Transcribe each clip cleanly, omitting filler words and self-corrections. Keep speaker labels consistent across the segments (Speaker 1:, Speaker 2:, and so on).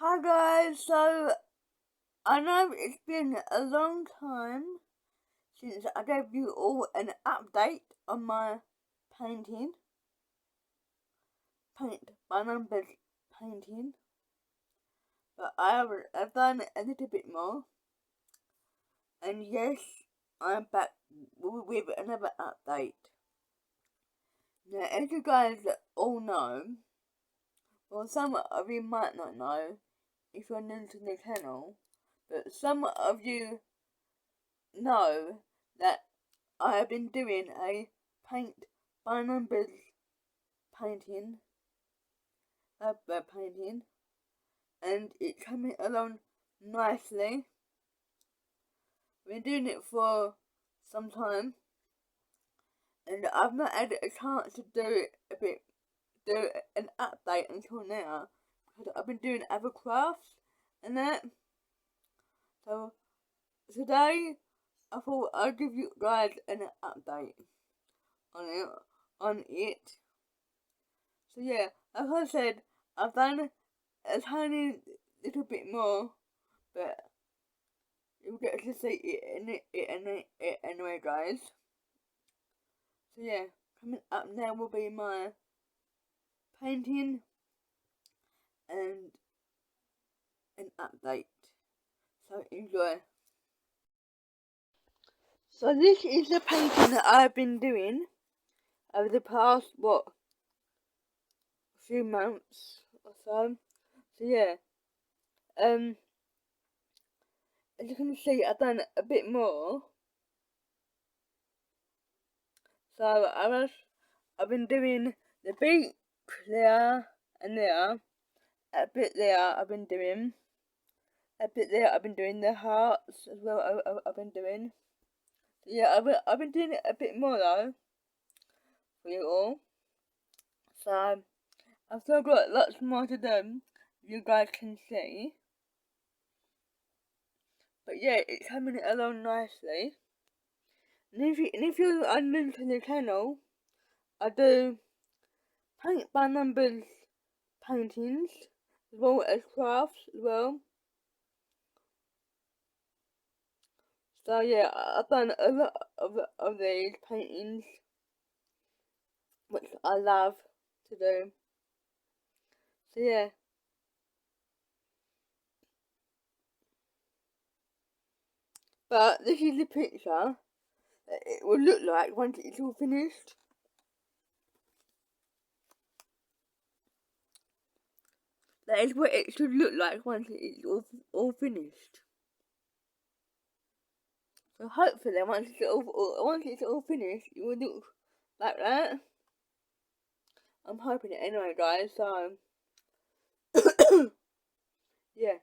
Speaker 1: Hi guys, so I know it's been a long time since I gave you all an update on my painting, paint by numbers painting, but I've done a little bit more, and yes, I'm back with another update. Now, as you guys all know, well, some of you might not know if you're new to the channel, but some of you know that I have been doing a paint by numbers painting, painting, and it's coming along nicely. I've been doing it for some time, and I've not had a chance to do an update until now, because I've been doing other crafts and that. So today, I thought I'd give you guys an update on it. So yeah, like I said, I've done a tiny little bit more, but you'll get to see it anyway, guys. So yeah, coming up now will be my painting and an update. So enjoy. So this is the painting that I've been doing over the past, few months or so. So yeah, as you can see, I've done a bit more. So I've been doing the beak there and there, a bit there I've been doing, a bit there I've been doing the hearts as well. I've been doing. So yeah, I've been doing it a bit more though for you all. So I've still got lots more to do. You guys can see. But yeah, it's coming along nicely. And if you are new to the channel, I do paint by numbers paintings as well as crafts as well. So yeah, I've done a lot of these paintings, which I love to do. So yeah. But this is the picture that it will look like once it's all finished. That is what it should look like once it's all finished. So hopefully once it's all finished, it will look like that. I'm hoping it anyway, guys. So yeah.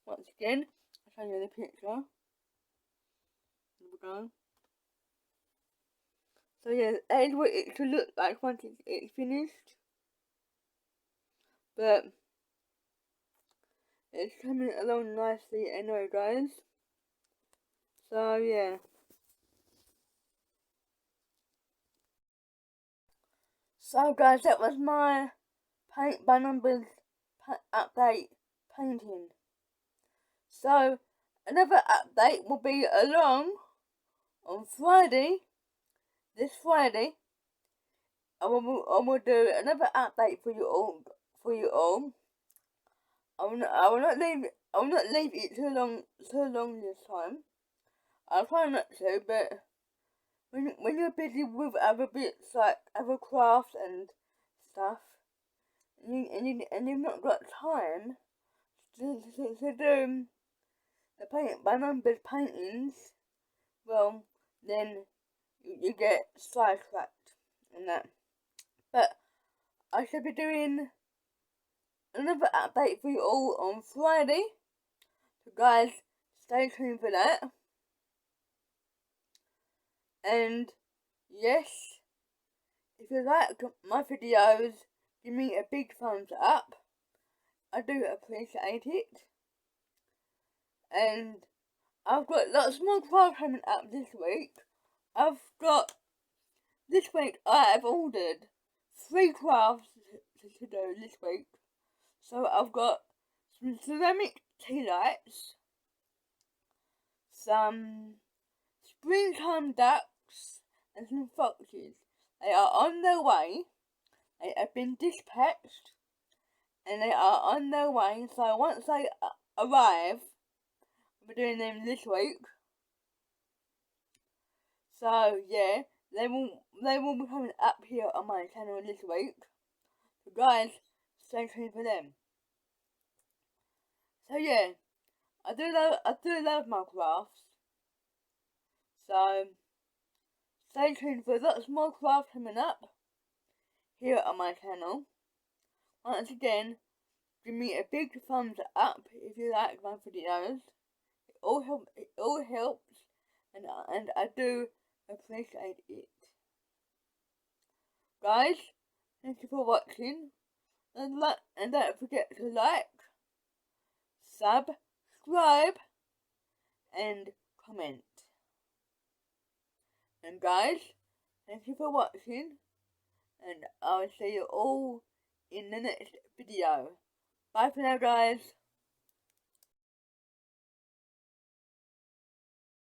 Speaker 1: Once again, I'll show you the picture. There we go. So yeah, that is what it should look like once it's finished. But it's coming along nicely anyway, guys. So yeah. So guys, that was my paint by numbers update painting. So another update will be along on Friday. This Friday, I will do another update for you all. I will not leave it too long this time. I'll try not to, but when you're busy with other bits like other crafts and stuff, and you've not got time to do the paint by numbers paintings, well, then you get sidetracked and that. But I shall be doing another update for you all on Friday. So guys, stay tuned for that. And yes, if you like my videos, give me a big thumbs up. I do appreciate it. And I've got lots more crafts coming up this week. This week I have ordered 3 crafts to do this week. So I've got some ceramic tea lights, some springtime ducks, and some foxes. They are on their way. They have been dispatched, and they are on their way. So once they arrive, we're doing them this week. So yeah, they will be coming up here on my channel this week. So guys, stay tuned for them. So yeah, I do love my crafts. So stay tuned for lots more crafts coming up here on my channel. Once again, give me a big thumbs up if you like my videos. It all helps, and I do appreciate it. Guys, thank you for watching, and don't forget to like, subscribe, and comment. And guys, thank you for watching, and I will see you all in the next video. Bye for now, guys.